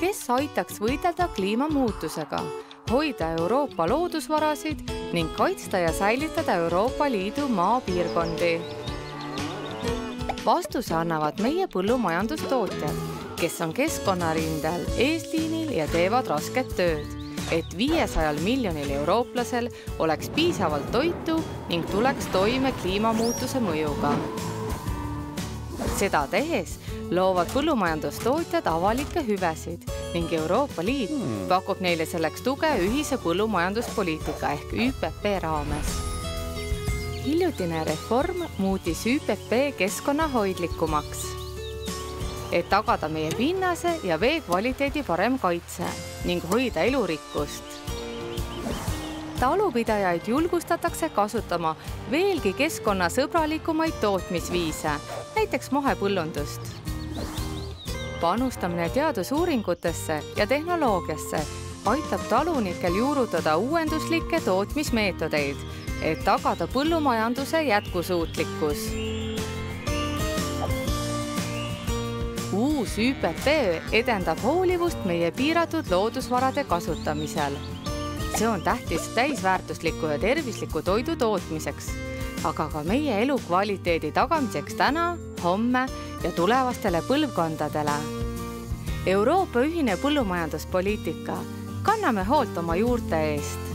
kes aitaks võidelda kliimamuutusega, hoida Euroopa loodusvarasid ning kaitsta ja säilitada Euroopa Liidu maapiirkondi. Vastuse annavad meie põllumajandustootjad, kes on keskkonnarindel, eesliinil ja teevad rasket tööd, et 500 miljonil eurooplasel oleks piisavalt toitu ning tuleks toime kliimamuutuse mõjuga. Seda tehes loovad põllumajandustootjad avalikke hüvesid ning Euroopa Liit pakub neile selleks tuge ühise põllumajanduspoliitika ehk ÜPP raames. Hiljutine reform muutis ÜPP keskkonnahoidlikumaks, et tagada meie pinnase ja vee kvaliteedi parem kaitse ning hoida elurikkust. Talupidajaid julgustatakse kasutama veelgi keskkonnasõbralikumaid tootmisviise, näiteks mahepõllundust. Panustamine teadusuuringutesse ja tehnoloogiasse aitab talunikel juurutada uuenduslikke tootmismeetodeid, et tagada põllumajanduse jätkusuutlikkus. Uus ÜPP edendab hoolivust meie piiratud loodusvarade kasutamisel. See on tähtis täisväärtusliku ja tervisliku toidu tootmiseks, aga ka meie elukvaliteedi tagamiseks täna, homme ja tulevastele põlvkondadele. Euroopa ühine põllumajanduspoliitika. Kanname hoolt oma juurte eest.